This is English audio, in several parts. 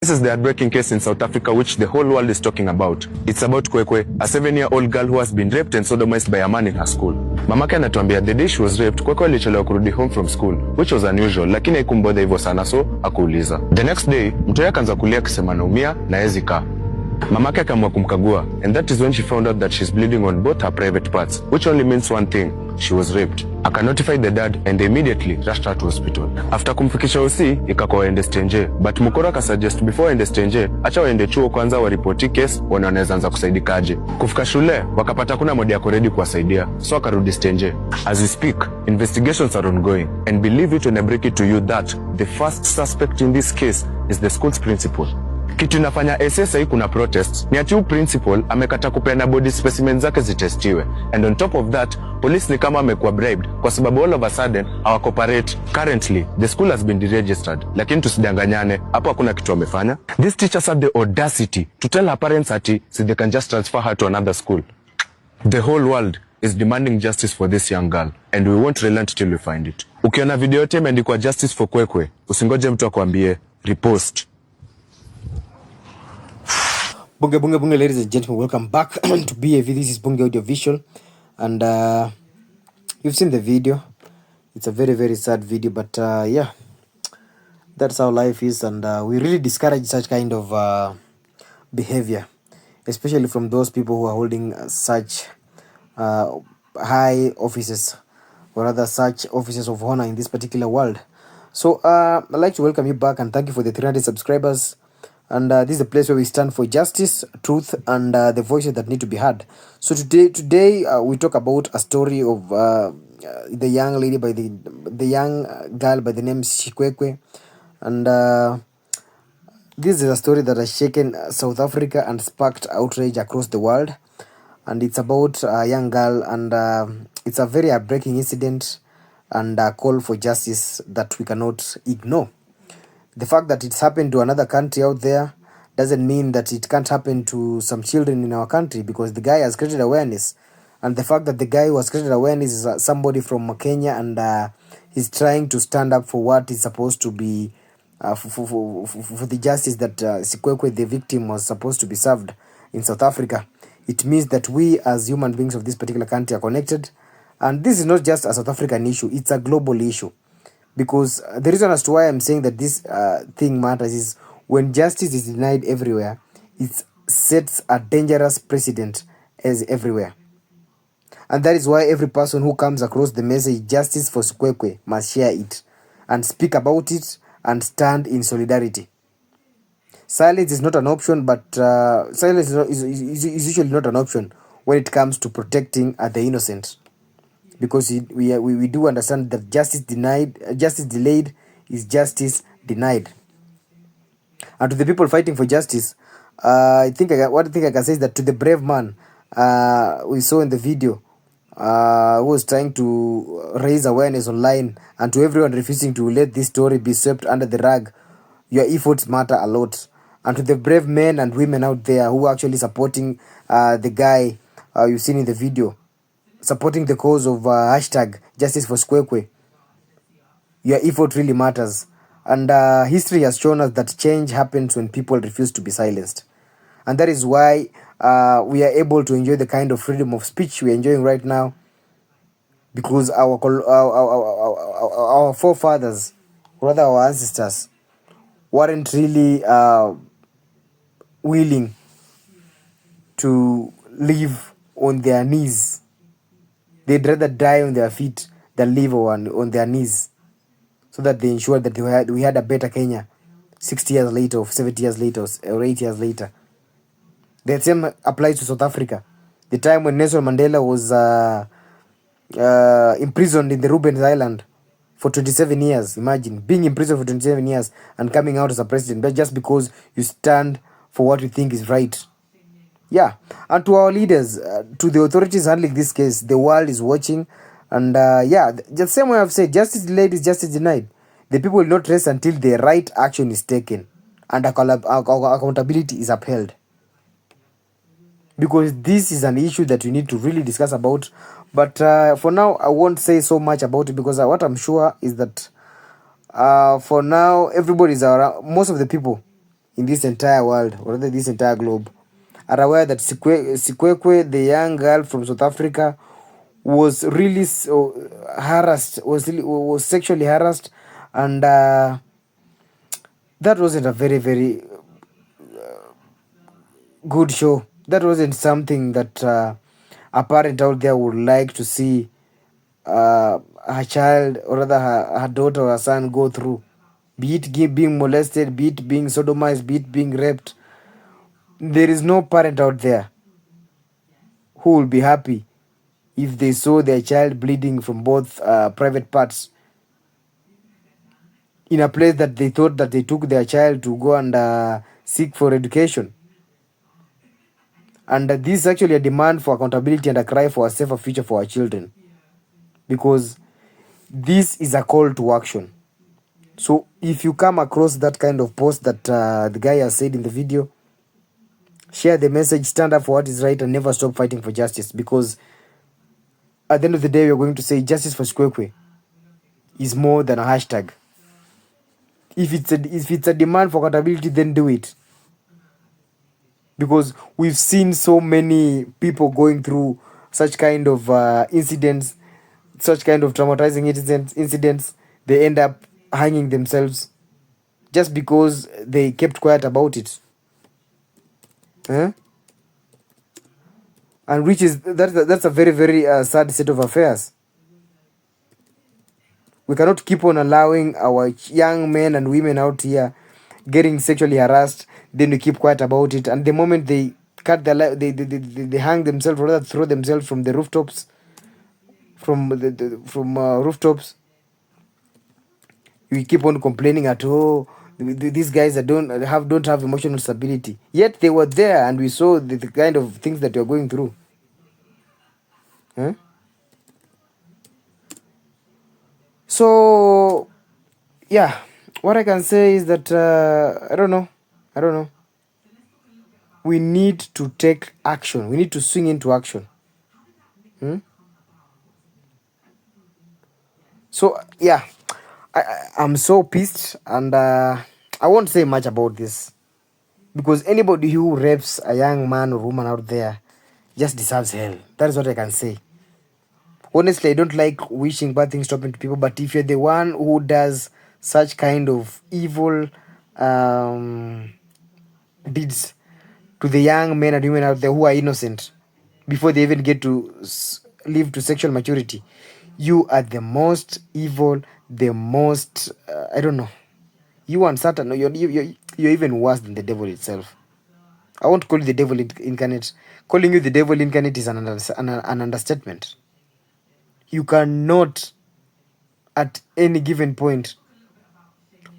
This is the heartbreaking case in South Africa which the whole world is talking about. It's about Cwecwe, a 7-year-old girl who has been raped and sodomized by a man in her school. Mamake anatuambia the day she was raped, Cwecwe alichelewa kurudi home from school, which was unusual, lakini haikumbother hivyo sana, so akuuliza. The next day, mtoto akaanza kulia akisema anaumia na hawezi kaa. Mamake akaamua kumkagua, and that is when she found out that she's bleeding on both her private parts, which only means one thing: she was raped. Aka notify the dad and they immediately rushed her to hospital. After kumfikisha OC, ikakuwa waende stenje, but mkoro akasuggest before waende stenje, acha waende chuo kwanza waripoti case, wana wanaweza anza kusaidiaje. Kufika shule, wakapata kuna modi yako ready kuwasaidia, so akarudi stenje. As we speak, investigations are ongoing, and believe it when I break it to you that the first suspect in this case is the school's principal. Kitu inafanya SSI kuna protest ni ati principal amekata kupeana body specimens zake zitestiwe, and on top of that police ni kama amekuwa bribed kwa sababu all of a sudden hawa cooperate. Currently the school has been deregistered, lakini tusidanganyane, hapo hakuna kitu amefanya. These teachers had the audacity to tell her parents ati so they can just transfer her to another school. The whole world is demanding justice for this young girl, and we won't relent till we find it. Ukiona video yote imeandikwa justice for Cwecwe, usingoje mtu akwambie repost. Bunga, ladies and gentlemen, welcome back to BAV. This is Bunga Audio Visual, and you've seen the video. It's a very, very sad video, but yeah, that's how life is, and we really discourage such kind of behavior, especially from those people who are holding such high offices, or rather such offices of honor in this particular world. So I'd like to welcome you back and thank you for the 300 subscribers. And this is a place where we stand for justice, truth, and the voices that need to be heard. So today we talk about a story of the young lady by the young girl by the name Cwecwe, and this is a story that has shaken South Africa and sparked outrage across the world. And it's about a young girl, and it's a very heartbreaking incident and a call for justice that we cannot ignore. The fact that it's happened to another country out there doesn't mean that it can't happen to some children in our country, because the guy has created awareness. And the fact that the guy who has created awareness is somebody from Kenya, and he's trying to stand up for what is supposed to be, for the justice that Cwecwe, the victim, was supposed to be served in South Africa. It means that we as human beings of this particular country are connected. And this is not just a South African issue, it's a global issue. Because the reason as to why I'm saying that this thing matters is when justice is denied everywhere, it sets a dangerous precedent as everywhere. And that is why every person who comes across the message justice for Cwecwe must share it and speak about it and stand in solidarity. Silence is not an option, but silence is usually not an option when it comes to protecting the innocent. Because we do understand that justice delayed is justice denied. And to the people fighting for justice, one thing I can say is that to the brave man we saw in the video, who was trying to raise awareness online, and to everyone refusing to let this story be swept under the rug, your efforts matter a lot. And to the brave men and women out there who are actually supporting the guy you've seen in the video, supporting the cause of hashtag justice for Cwecwe, your effort really matters. And history has shown us that change happens when people refuse to be silenced. And that is why we are able to enjoy the kind of freedom of speech we are enjoying right now, because our forefathers, rather our ancestors, weren't really willing to live on their knees. They'd rather die on their feet than live on their knees, so that they ensured that we had a better Kenya 60 years later, or 70 years later, or 8 years later. The same applies to South Africa. The time when Nelson Mandela was imprisoned in the Rubens Island for 27 years. Imagine being imprisoned for 27 years and coming out as a president, but just because you stand for what you think is right. Yeah, and to our leaders, to the authorities handling this case, the world is watching. And yeah, the same way I've said, justice delayed is justice denied. The people will not rest until the right action is taken and accountability is upheld. Because this is an issue that we need to really discuss about. But for now, I won't say so much about it, because what I'm sure is that for now, everybody's around. Most of the people in this entire world, or rather this entire globe, are aware that Cwecwe, the young girl from South Africa, was really harassed, was sexually harassed, and that wasn't a very, very good show. That wasn't something that a parent out there would like to see her child, or rather her daughter or her son, go through. Be it being molested, be it being sodomized, be it being raped. There is no parent out there who will be happy if they saw their child bleeding from both private parts in a place that they thought that they took their child to go and seek for education. And this is actually a demand for accountability and a cry for a safer future for our children, because this is a call to action. So if you come across that kind of post that the guy has said in the video, share the message, stand up for what is right, and never stop fighting for justice, because at the end of the day, we're going to say justice for Cwecwe is more than a hashtag. If it's a demand for accountability, then do it. Because we've seen so many people going through such kind of incidents, such kind of traumatizing incidents. They end up hanging themselves just because they kept quiet about it. And which is that's a very, very sad state of affairs. We cannot keep on allowing our young men and women out here getting sexually harassed, then we keep quiet about it, and the moment they cut their life, they hang themselves, or rather throw themselves from the rooftops, from rooftops. We keep on complaining at, oh, these guys that don't have emotional stability, yet they were there and we saw the kind of things that you're going through. So yeah, what I can say is that I don't know. We need to take action. We need to swing into action. So yeah, I'm so pissed, and I won't say much about this, because anybody who rapes a young man or woman out there just deserves hell. That is what I can say. Honestly, I don't like wishing bad things to happen to people, but if you're the one who does such kind of evil deeds to the young men and women out there who are innocent before they even get to live to sexual maturity, you are the most evil, the most I don't know. You and Satan, you're even worse than the devil itself. I won't call you the devil incarnate. Calling you the devil incarnate is an understatement. You cannot, at any given point,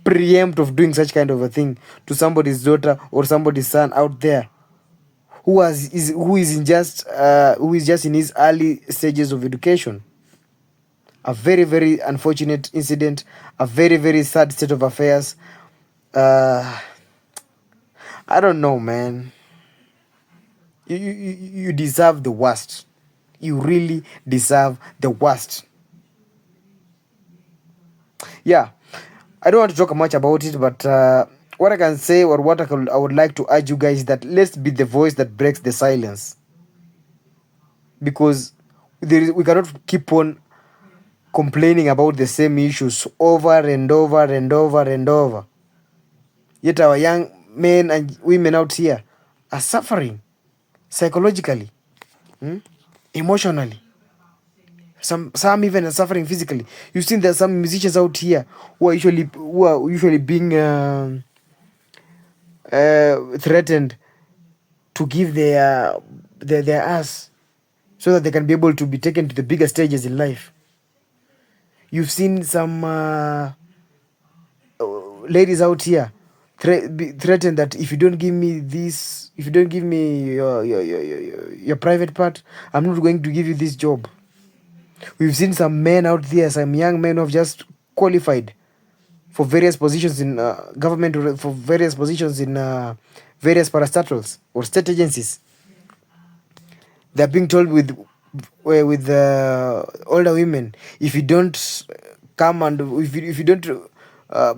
preempt of doing such kind of a thing to somebody's daughter or somebody's son out there who is just in his early stages of education. A very, very unfortunate incident, a very, very sad state of affairs. I don't know, man. You deserve the worst. You really deserve the worst. Yeah, I don't want to talk much about it, but what I can say, or what I would like to urge you guys, is that let's be the voice that breaks the silence. Because we cannot keep on complaining about the same issues over and over and over and over. Yet our young men and women out here are suffering psychologically, emotionally. Some even are suffering physically. You've seen there are some musicians out here who are usually being threatened to give their ass so that they can be able to be taken to the bigger stages in life. You've seen some ladies out here threatened that if you don't give me this, if you don't give me your private part, I'm not going to give you this job. We've seen some men out there, some young men who have just qualified for various positions in government, or for various positions in various parastatals or state agencies. They're being told with older women, if you don't come and if you don't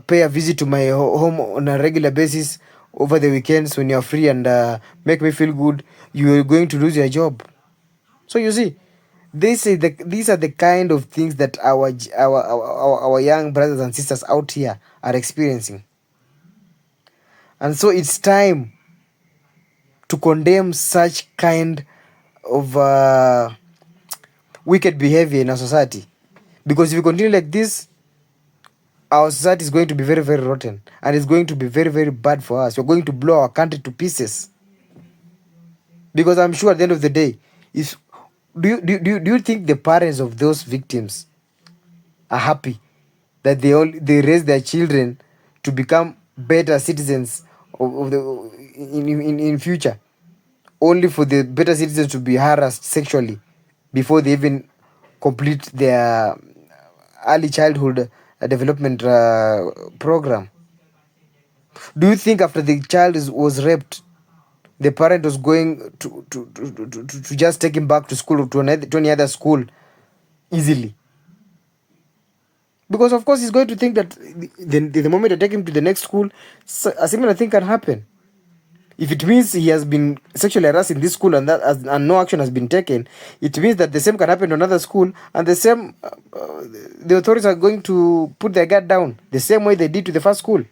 pay a visit to my home on a regular basis, over the weekends when you're free and make me feel good, you're going to lose your job. So you see, these are the kind of things that our young brothers and sisters out here are experiencing. And so it's time to condemn such kind of wicked behavior in our society. Because if we continue like this, our society is going to be very, very rotten, and it's going to be very, very bad for us. We're going to blow our country to pieces. Because I'm sure at the end of the day, if do you think the parents of those victims are happy that they raise their children to become better citizens of the in future, only for the better citizens to be harassed sexually before they even complete their early childhood development program? Do you think after the child was raped, the parent was going to just take him back to school, to any other school easily? Because of course he's going to think that the moment I take him to the next school, a similar thing can happen. If it means he has been sexually harassed in this school and no action has been taken, it means that the same can happen to another school, and the same the authorities are going to put their guard down the same way they did to the first school.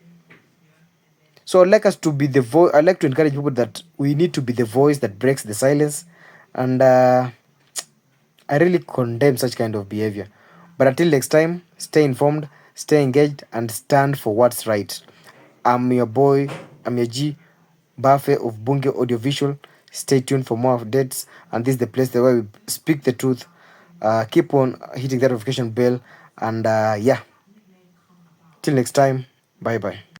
So I'd like us to be the voice. I'd like to encourage people that we need to be the voice that breaks the silence, and I really condemn such kind of behavior. But until next time, stay informed, stay engaged, and stand for what's right. I'm your boy, I'm your G, Buffet of Bunge Audiovisual. Stay tuned for more updates, and this is the place where we speak the truth. Keep on hitting that notification bell, and yeah, till next time, bye bye.